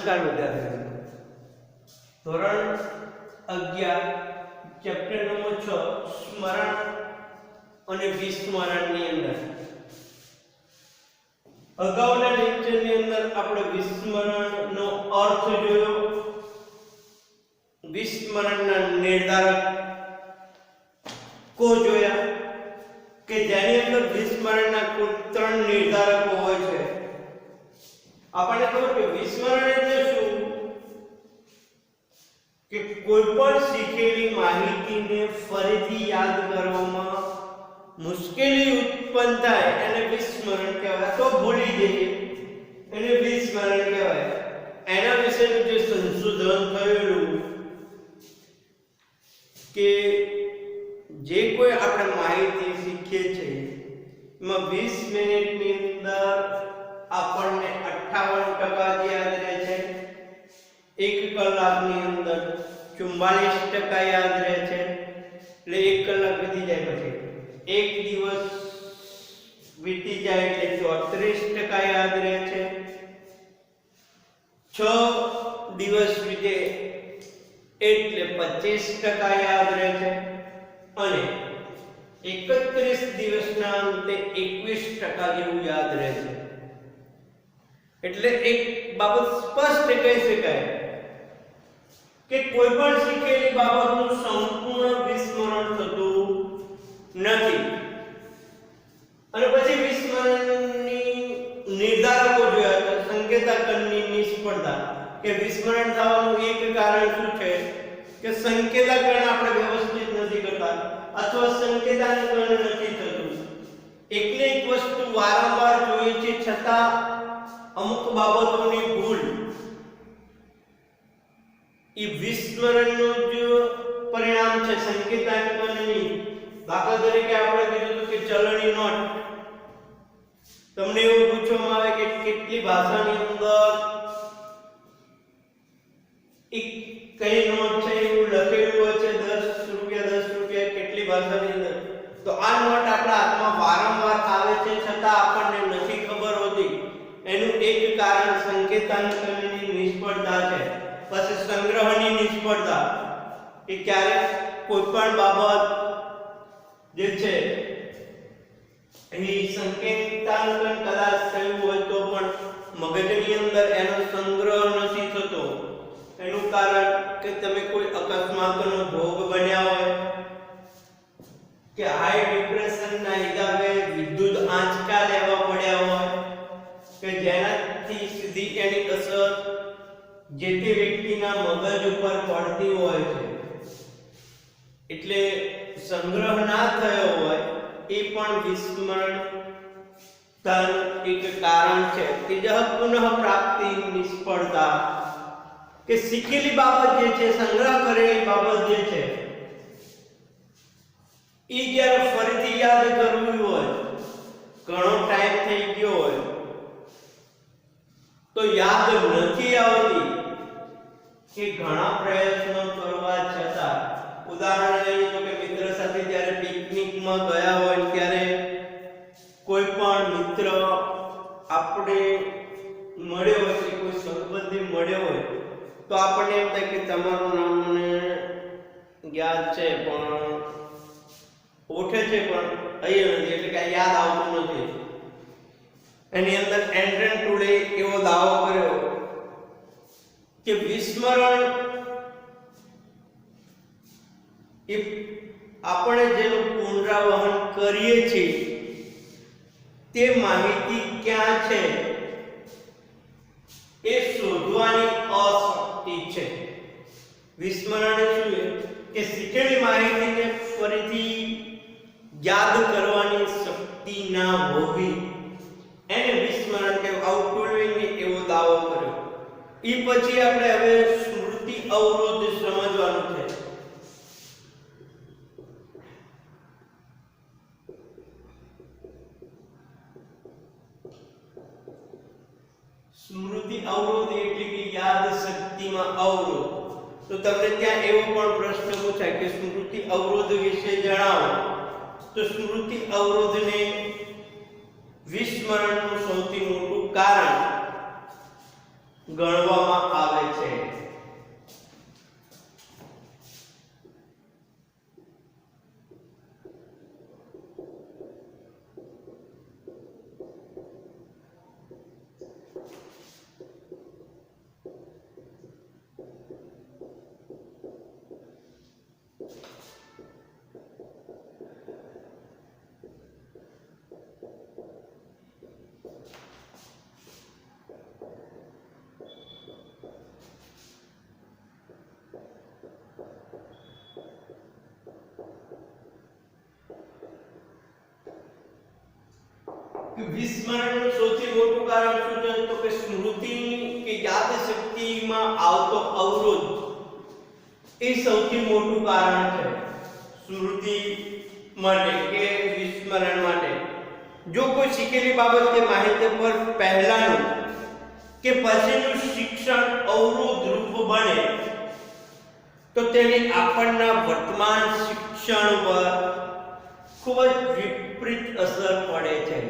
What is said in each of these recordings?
નમસ્કાર વિદ્યાર્થીઓ, ધોરણ 11 ચેપ્ટર નંબર 6 સ્મરણ અને વિસ્મરણની અંદર અગાઉના લેક્ચરની અંદર આપણે વિસ્મરણનો અર્થ જોયો, વિસ્મરણના નિર્ધારક કો જોયા કે જેની અંદર વિસ્મરણના કુલ 3 નિર્ધારકો હોય છે। આપણને ખબર કે વિસ્મરણ એટલે શું કે કોઈ પણ શીખેલી માહિતીને ફરીથી યાદ કરવામાં મુશ્કેલી ઉત્પન્ન થાય એને વિસ્મરણ કહેવાય। તો ભૂલી જઈએ એને વિસ્મરણ કહેવાય। એના વિશેનું જે સંશોધન થયેલું કે જે કોઈ આપણે માહિતી શીખીએ છીએ એમાં 20 મિનિટની અંદર આપણને 58% યાદ રહે છે, 1 કલાકની અંદર 44% યાદ રહે છે, એટલે 1 કલાક વીતી જાય પછી 1 દિવસ વીતી જાય એટલે 34% યાદ રહે છે, 6 દિવસ વીતે એટલે 25% યાદ રહે છે અને 31 દિવસના અંતે 21% જેવું યાદ રહે છે। એટલે એક બાબત સ્પષ્ટ કહી શકાય કે કોઈ પણ શીખેલી બાબતનું સંપૂર્ણ વિસ્મરણ થતું નથી। અને પછી વિસ્મરણની નિર્ધારકો જોયા તો સંકેતાકરણની નિષ્ફળતા કે વિસ્મરણ થવાનું એક કારણ શું છે કે સંકેતાકરણ આપણે વ્યવસ્થિત નથી કરતા અથવા સંકેતાકરણ નથી થતું। એટલે એક વસ્તુ વારંવાર જોઈએ છે છતાં અમુક બાબતોની ભૂલ એ વિસ્મરણનું જ પરિણામ છે, સંકેતાકરણની। દાખલા તરીકે આપણે કીધું કે ચલણી નોટ, તમને એવું પૂછવામાં આવે કે કેટલી ભાષાની અંદર એક કઈ નોટ છે એવું લખેલું હોય છે 10 રૂપિયા કેટલી ભાષાની અંદર, તો આ નોટ આપણા હાથમાં વારંવાર આવે છે છતાં આપણને નથી ખબર હોતી। એનું એક કારણ સંકેતાકરણની નિષ્ફળતા છે। પછી સંગ્રહની નિષ્ફળતા કે ક્યારે કોઈ પણ બાબત જે છે એ સંકેતાકરણ કદાચ થયું હોય તો પણ મગજની અંદર એનો સંગ્રહ નથી થતો। એનું કારણ કે તમે કોઈ અકસ્માતનો ભોગ બન્યા હોય કે હાઈ ડિપ્રેશનના હિસાબે વિદ્યુત આંચકા લેવા પડ્યા હોય કે જેનાથી સીધી એની અસર જે તે વ્યક્તિના મગજ ઉપર પડતી હોય છે, એટલે સંગ્રહ ના થયો હોય એ પણ વિસ્મરણ તાનું એક કારણ છે। ત્રીજા પુનઃ પ્રાપ્તિ નિષ્ફળતા કે શીખેલી બાબત જે છે, સંગ્રહ કરેલી બાબત જે છે એ જ્યારે ફરીથી યાદ કરવું હોય, ઘણો ટાઈમ થઈ ગયો હોય તો યાદ નથી આવતી કે ઘણા પ્રયત્નો કરવા છતાં। ઉદાહરણ લઈએ તો કે મિત્ર સાથે જ્યારે પિકનિકમાં ગયા હોય ત્યારે કોઈ પણ મિત્ર આપણે મળ્યો હોય કે કોઈ સંબંધી મળ્યો હોય તો આપણને એમ થાય કે તમારું નામ મને યાદ છે પણ ઓળખે છે પણ અહીંયા નથી, એટલે કે યાદ આવતું નથી। એની અંદર એન્ડ્રન ટુડે એવો દાવો કર્યો કે વિસ્મરણ એ આપણે જેનું પુનરાવહન કરીએ છીએ તે માહિતી ક્યાં છે એ શોધવાની અશક્તિ છે। વિસ્મરણ શું છે કે શીખેલી માહિતીને ફરીથી યાદ કરવાની શક્તિ ના હોવી, એને વિસ્મરણ કે આઉટડુઈંગ એવો દાવો કર્યો। એ પછી આપણે હવે સ્મૃતિ અવરોધ સમજવાનું છે। સ્મૃતિ અવરોધ એટલે કે યાદ શક્તિમાં અવરોધ। તો તમને ત્યાં એવો પણ પ્રશ્ન પૂછાય કે સ્મૃતિ અવરોધ વિશે જણાવો, તો સ્મૃતિ અવરોધને વિસ્મરણનું સૌથી મોટું કારણ ગણવામાં આવે છે. વિસ્મરણનું સૌથી મોટું કારણ શું છે? તો કે સ્મૃતિની કે યાદ શક્તિમાં આવતો અવરોધ એ સૌથી મોટું કારણ છે સ્મૃતિ માટે કે વિસ્મરણ માટે. જો કોઈ શીખેલી બાબત કે માહિતી પર પહેલાનું કે પછીનું શિક્ષણ અવરોધ રૂપ બને તો તેની આપણના વર્તમાન શિક્ષણ પર ખૂબ જ વિપરીત અસર પડે છે.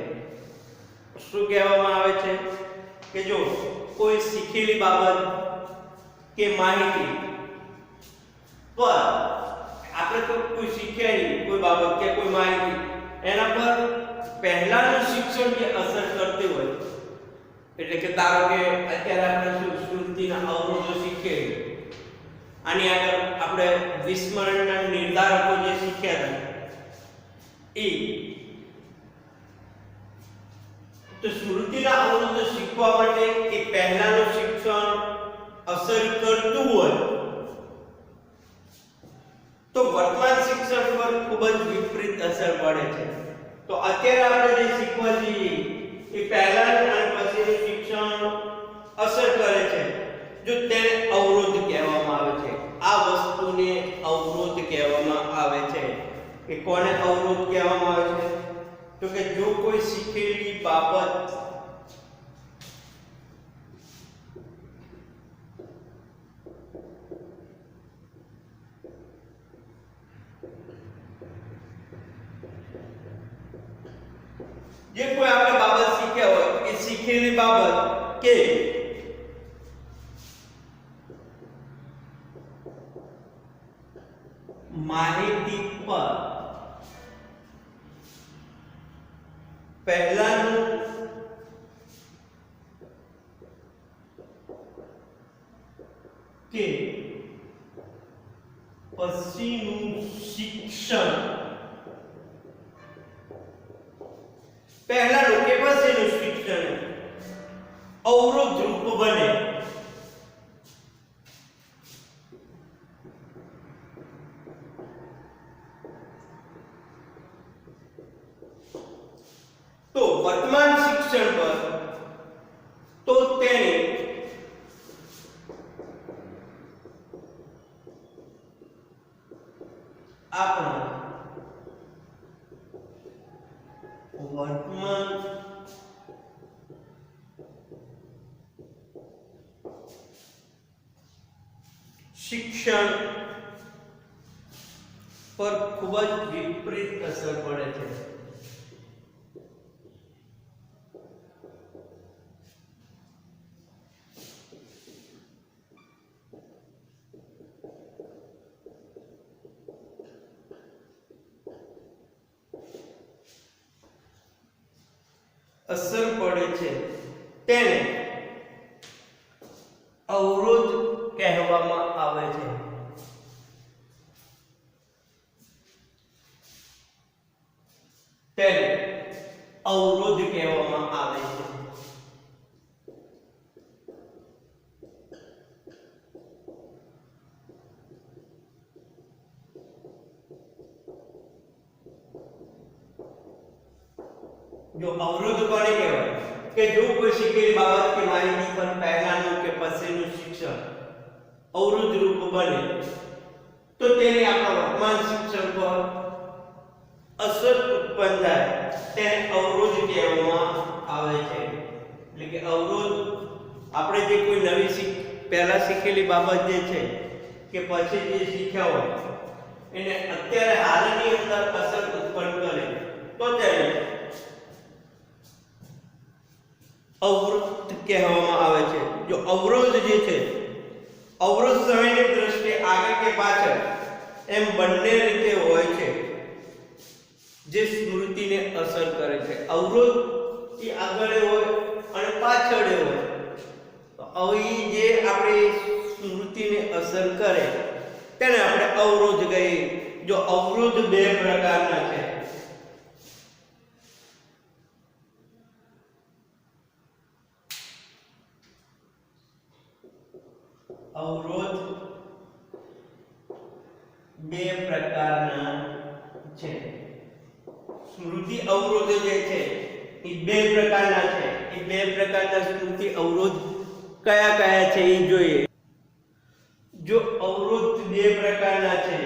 શું કહેવામાં આવે છે કે જો કોઈ શીખેલી બાબત કે માહિતી પર આપણે તો કોઈ શીખ્યા નહીં કોઈ બાબત કે કોઈ માહિતી એના પર પહેલાનું શિક્ષણ જે અસર કરતી હોય એટલે કે ધારો કે અત્યારે આપણે સ્મૃતિના અવરોધો શીખીએ આની આગળ આપણે વિસ્મરણના નિર્ધારકો જે શીખ્યા હતા એ તો સ્મૃતિના અવરોધો શીખવા માટે એ પહેલાનું શિક્ષણ અસર કરતું હોય તો વર્તમાન શિક્ષણ પર ખૂબ જ વિપરીત અસર પડે છે. તો અત્યારે આપણે જે શીખવા જઈએ એ પહેલાનું અને પછીનું શિક્ષણ અસર કરે છે જો તેને અવરોધ કહેવામાં આવે છે. આ વસ્તુને અવરોધ કહેવામાં આવે છે. કે કોને અવરોધ કહેવામાં આવે છે? તો કે જો કોઈ શીખેલી બાબત જે કોઈ આપણે બાબત શીખ્યા હોય એ શીખેલી બાબત કે માહિતી પર પહેલાનું કે પછીનું શિક્ષણ પહેલાનું કે પછીનું શિક્ષણ અવરોધ રૂપ બને તો વર્તમાન શિક્ષણ પર તો તેને આપણા વર્તમાન શિક્ષણ પર ખૂબ જ વિપરીત અસર પડે છે. અસર પડે છે તેને અવરોધ કહેવામાં આવે છે. તેને અવરોધ કહેવામાં આવે છે. જો અવરોધ કોને કહેવાય કે જો કોઈ શીખેલી બાબત કે માહિતી પર પહેલાનું કે પછીનું શિક્ષણ અવરોધ રૂપ બને તો તેને આપણા વર્તમાન શિક્ષણ પર અસર ઉત્પન્ન થાય તેને અવરોધ કહેવામાં આવે છે. એટલે કે અવરોધ આપણે જે કોઈ નવી પહેલા શીખેલી બાબત જે છે કે પછી જે શીખ્યા હોય એને અત્યારે હાલની અંદર અસર ઉત્પન્ન કરે તો તેને અવરોધ કહેવામાં આવે છે. જો અવરોધ જે છે, અવરોધ સમયની દ્રષ્ટિએ આગળ કે પાછળ એમ બંને રીતે હોય છે જે સ્મૃતિને અસર કરે છે. અવરોધ એ આગળ હોય અને પાછળ હોય. તો આવી જે આપણી સ્મૃતિને અસર કરે તેને આપણે અવરોધ કહીએ. જો અવરોધ બે પ્રકારના છે. અવરોધ બે પ્રકારના છે. સ્મૃતિ અવરોધ જે છે એ બે પ્રકારના છે. એ બે પ્રકારના સ્મૃતિ અવરોધ કયા કયા છે એ જોઈએ. જો અવરોધ બે પ્રકારના છે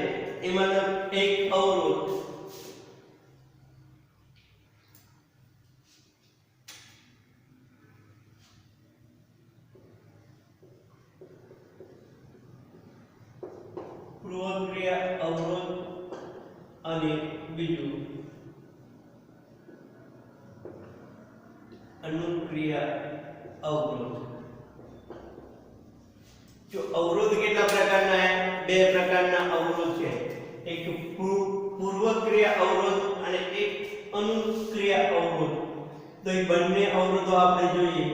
એમાં એક અવરોધ પૂર્વક્રિયા અવરોધ અને બીજું અનુક્રિયા અવરોધ. જો અવરોધ કેટલા પ્રકારના છે? બે પ્રકારના અવરોધ છે. એક પૂર્વક્રિયા અવરોધ અને એક અનુક્રિયા અવરોધ. તો એ બંને અવરોધો આપણે જોઈએ.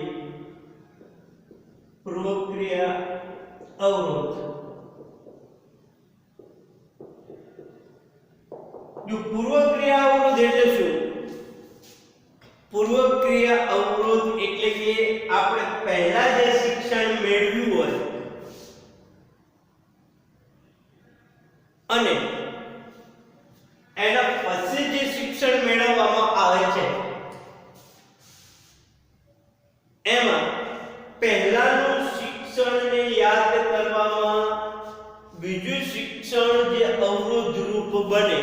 પૂર્વક્રિયા અવરોધ. જો પૂર્વક્રિયા અવરોધ એટલે શું? પૂર્વક્રિયા અવરોધ એટલે કે આપણે પહેલા જે શિક્ષણ મેળવ્યું હોય અને એના પછી જે શિક્ષણ મેળવવામાં આવે છે એમાં પહેલાનું શિક્ષણને યાદ કરવામાં બીજું શિક્ષણ જે અવરોધ રૂપ બને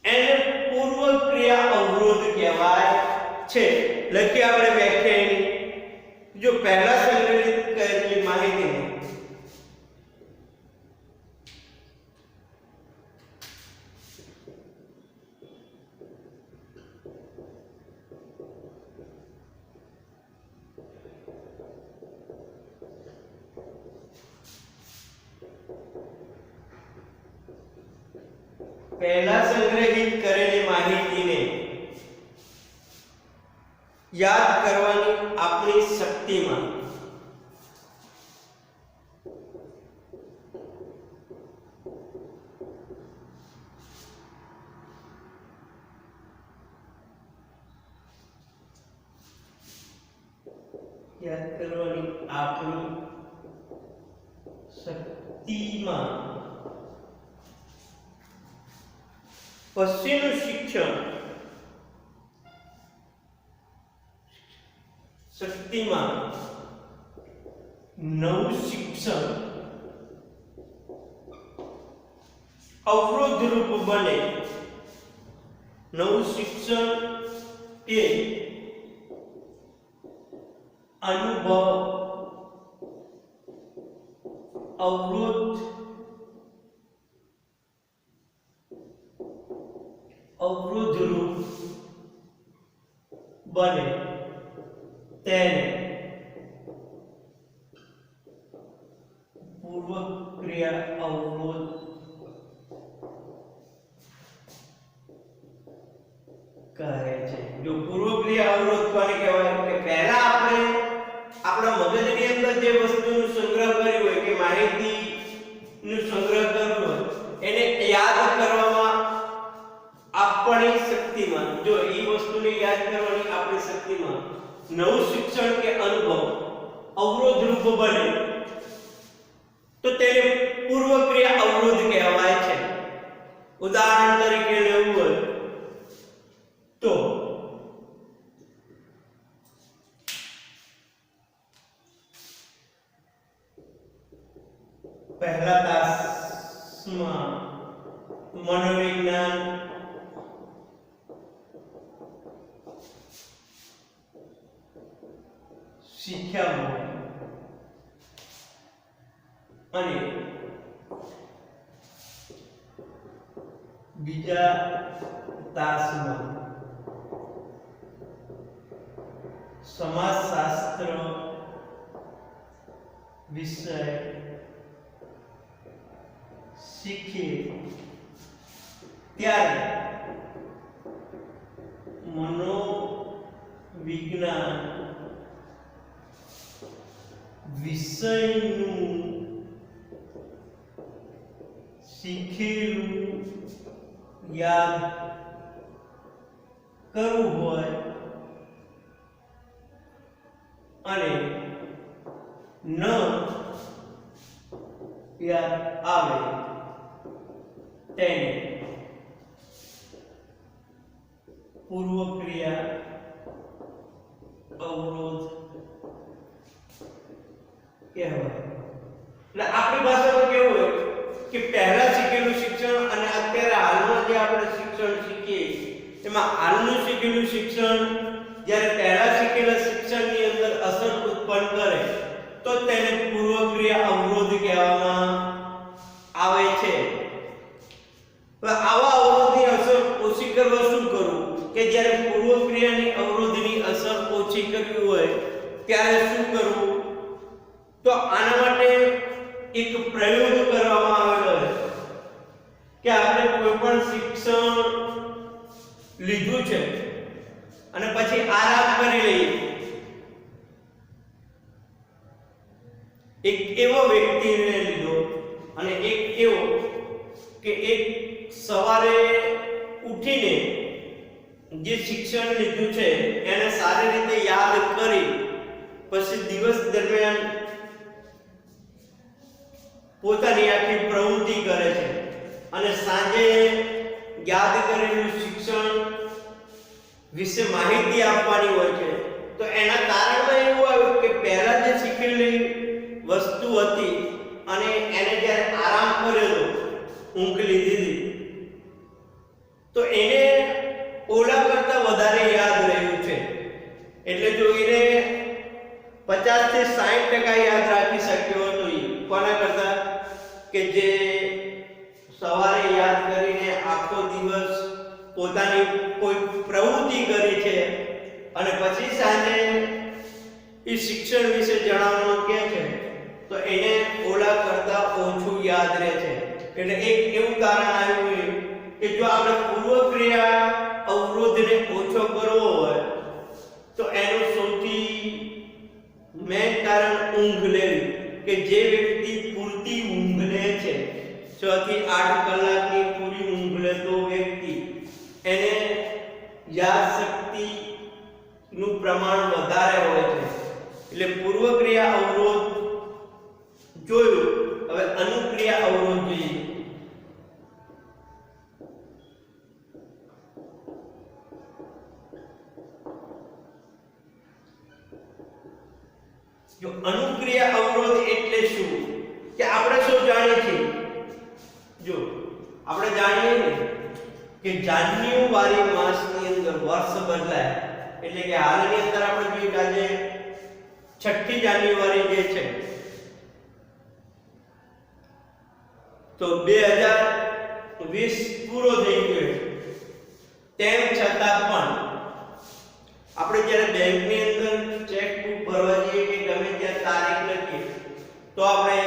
એને પૂર્વક્રિયા અવરોધ કહેવાય છે. લખી આપણે વ્યાખ્યાની. જો પહેલા સંગ્રહિત કરેલી માહિતીને પહેલા સંગ્રહિત કરેલી માહિતીને યાદ કરવાની આપણી શક્તિમાં પછીનું શક્તિમાં નવું શિક્ષણ અવરોધ રૂપ બને. નવું શિક્ષણ એ અનુભવ અવરોધ રૂપ બને તેને પૂર્વક્રિયા અવરોધ કહે છે. જો પૂર્વક્રિયા અવરોધ કોને કહેવાય કે પહેલા આપણે આપણા મગજની અંદર જે વસ્તુનો સંગ્રહ કર્યો હોય કે માહિતીનો સંગ્રહ કર્યો હોય એને યાદ કરવામાં આપણી શક્તિમાં, જો એ વસ્તુને યાદ કરવાની આપણી શક્તિમાં નવું શિક્ષણ કે અનુભવ અવરોધ રૂપ બને તો તેને પૂર્વક્રિયા અવરોધ કહેવાય છે. ઉદાહરણ તરીકે લેવું હોય તો પહેલા તાસમાં મનોવિજ્ઞાન શીખ્યા અને બીજા તાસમાં સમાજશાસ્ત્ર વિષય શીખે ત્યારે મનોવિજ્ઞાન વિષયનું શીખેલું યાદ કરવું હોય અને ન યાદ આવે તેને પૂર્વ ક્રિયા અવરોધ કહેવાય. એટલે આપણી ભાષામાં કેવું હોય કે પહેલા શીખેલું શિક્ષણ અને અત્યારે હાલમાં જે આપણે શિક્ષણ શીખીએ એમાં હાલનું શીખેલું શિક્ષણ જ્યારે પહેલા શીખેલા શિક્ષણની અંદર અસર ઉત્પન્ન કરે તો તેને પૂર્વ ક્રિયા અવરોધ કહેવામાં આવે છે. આવા અવરોધની અસર ઓછી કરવા શું કરવું કે જ્યારે પૂર્વ ક્રિયાની અવરોધની અસર ઓછી કરવી હોય ત્યારે શું કરવું? તો આના માટે એક પ્રયોગ કરવામાં આવેલો છે કે આપણે કોઈ પણ શિક્ષણ લીધું છે અને પછી આરામ કરી લઈએ. એક એવો વ્યક્તિને લીધો અને એક એવો કે એક સવારે ઉઠીને જે શિક્ષણ લીધું છે એને સારી રીતે યાદ કરી પછી દિવસ દરમિયાન પોતાની આખી પ્રવૃત્તિ કરે છે અને સાંજે યાદ કરેલું શિક્ષણ વિશે માહિતી આપવાની હોય છે. તો એના કારણમાં એવું આવ્યું કે પહેલા જે શીખેલી વસ્તુ હતી અને એને જ્યારે આરામ કર્યો ઊંઘ લીધી તો એને ઓલા કરતા વધારે યાદ રહ્યું છે. એટલે જો એને 50 થી 60% યાદ રાખી શક્યો હતો કોના કરતા કે જે સવારે યાદ કરીને આખો દિવસ પોતાની કોઈ પ્રવૃત્તિ કરી છે અને પછી સાંજે એ શિક્ષણ વિશે જણાવવાનું કહે છે તો એને ઓલા કરતા ઓછું યાદ રહે છે. એટલે એક એવું કારણ આવ્યું કે જો આપણે પૂર્વ ક્રિયા અવરોધને ઓછો કરવો હોય તો એનું સૌથી મેન કારણ ઊંઘ લેવી. કે જે વ્યક્તિ પૂરતી ઊંઘ લે છે 6 થી 8 કલાકની પૂરી ઊંઘ લેતો વ્યક્તિ એને યાદશક્તિ નું પ્રમાણ વધારે હોય છે. એટલે પૂર્વ ક્રિયા અવરોધ જોયું, હવે અનુક્રિયા અવરોધ જોઈએ. જો અનુક્રિયા અવરોધ એટલે શું કે આપણે શું જાણીએ છીએ? જો આપણે જાણીએ ને કે જાન્યુઆરી માસની અંદર વર્ષ બદલાય એટલે કે હાલની અંદર આપણે જોઈએ કે આજે 6મી જાન્યુઆરી જે છે તો 2020 પૂરો થઈ ગયો. તેમ છતાં પણ આપણે જ્યારે બેંકની અંદર ચેકબુક ભરવા જઈએ કે ગમે ત્યાં તારીખ લખીએ તો આપણે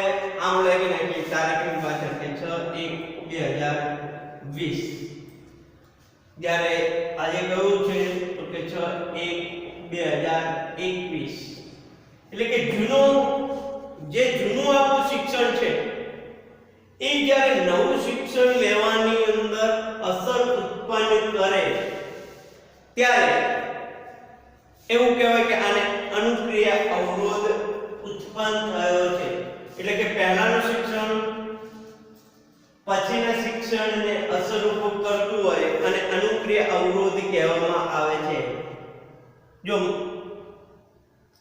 આમ લખી નાખીએ તારીખની પાછળ કે 6/1/2020. જ્યારે આજે કયું છે તો કે 6/1/2021. એટલે કે જૂનું આપણું શિક્ષણ છે એ જ્યારે નવું શિક્ષણ લેવાની અંદર અસર ઉત્પન્ન કરે ત્યારે એવું કહેવાય કે આને અનુક્રિયા અવરોધ ઉત્પન્ન થયો છે. એટલે કે પહેલાનું શિક્ષણ પછીના શિક્ષણને અસરરૂપ કરતું હોય અને અનુક્રિયા અવરોધ કહેવામાં આવે છે. જો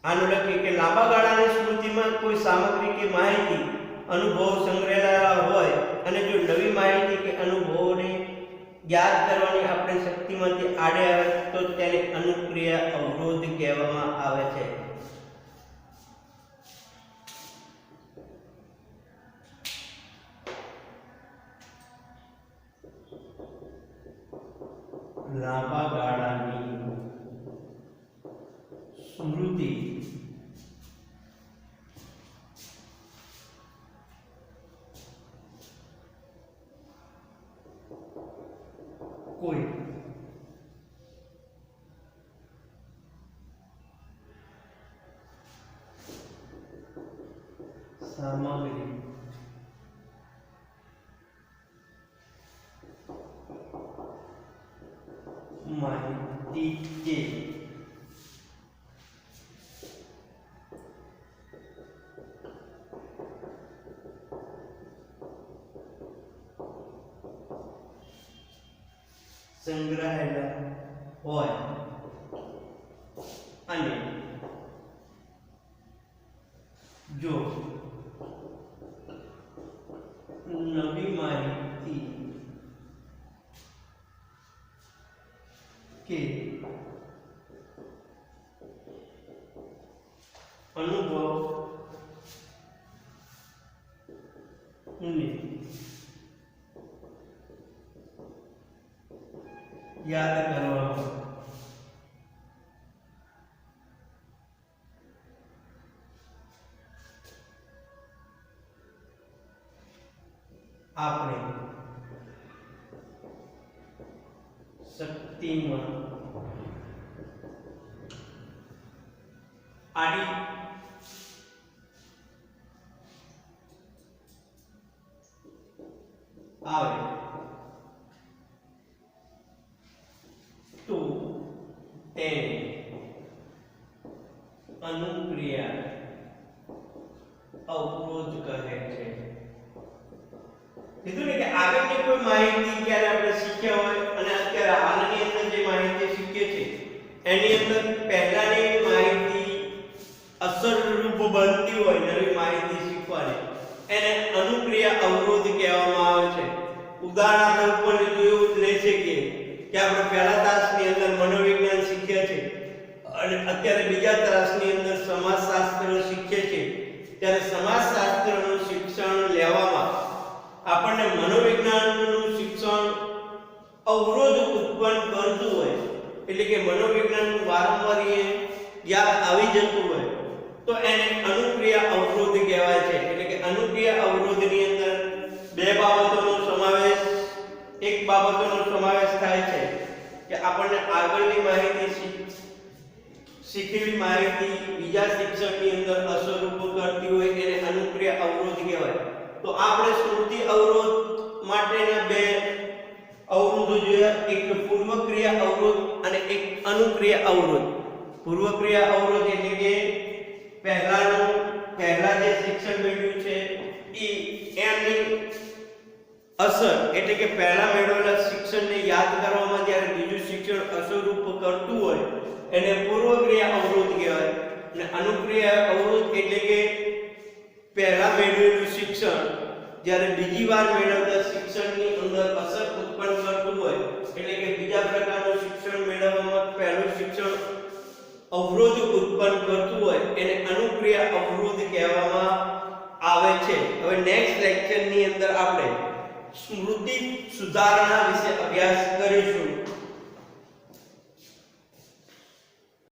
આનું લખી કે લાંબા ગાળાની સ્મૃતિમાં કોઈ સામગ્રી કે માહિતી અનુભવ સંગ્રહેલા હોય અને જો નવી માહિતી કે અનુભવોને યાદ કરવાની આપણી શક્તિમાંથી આડે આવે તો તેને અનુક્રિયા અવરોધ કહેવામાં આવે છે. લાંબા ગાળાની સ્મૃતિ માહિતી કે સંગ્રહાયેલા હોય અને જો નવી માહિતી કે અનુભવ ને યાદ કરવામાં આપણે શક્તિમાં આડી આવે તો તેને અનુક્રિયા અવરોધ કહે છે. કીધું ને કે આગળની કોઈ માહિતી ક્યારે આપણે શીખ્યા હોય અને અત્યારે હાલની અંદર જે માહિતી શીખીએ છે એની અંદર પહેલાની માહિતી અસરરૂપ બનતી હોય નવી માહિતી શીખવાની એને અનુક્રિયા અવરોધ કહેવામાં આવે છે. ઉદાહરણ તરીકે એવું લઈ શકીએ કે આપણે પહેલા તાસની અંદર મનોવિજ્ઞાન શીખ્યા છે અને અત્યારે બીજા તાસની અંદર સમાજશાસ્ત્ર શીખીએ છે. ત્યારે સમાજશાસ્ત્રનું શિક્ષણ લેવામાં આપણને મનોવિજ્ઞાનનું શિક્ષણ અવરોધ ઉત્પન્ન કરતું હોય એટલે કે મનોવિજ્ઞાનનું વારંવાર યાદ આવી જતું હોય તો એને અનુક્રિયા અવરોધ કહેવાય છે. એટલે કે અનુક્રિયા અવરોધની અંદર બે બાબતોનો સમાવેશ એક બાબતોનો સમાવેશ થાય છે કે આપણને આગળની માહિતી શીખેલી માહિતી બીજા શિક્ષણની અંદર અસરરૂપ કરતી હોય એને અનુક્રિયા અવરોધ કહેવાય. તો આપણે સ્મૃતિ અવરોધ માટેના બે અવરોધો જોયા, એક પૂર્વક્રિયા અવરોધ અને એક અનુક્રિયા અવરોધ. પૂર્વક્રિયા અવરોધ એટલે કે પહેલા જે શિક્ષણ મેળવ્યું છે એની અસર એટલે કે પહેલા મેળવેલા શિક્ષણને યાદ કરવામાં જ્યારે બીજું શિક્ષણ અસરરૂપ કરતું હોય એને પૂર્વક્રિયા અવરોધ કહેવાય. અને અનુક્રિયા અવરોધ એટલે કે પહેલા મેળવેલું શિક્ષણ જ્યારે બીજી વાર મેળવતા શિક્ષણની અંદર અસર ઉત્પન્ન કરતું હોય એટલે કે બીજા પ્રકારનું શિક્ષણ મેળવવામાં પહેલું શિક્ષણ અવરોધ ઉત્પન્ન કરતું હોય એને અનુક્રિયા અવરોધ કહેવામાં આવે છે. હવે નેક્સ્ટ લેક્ચરની અંદર આપણે સ્મૃતિ સુધારણા વિશે અભ્યાસ કરીશું.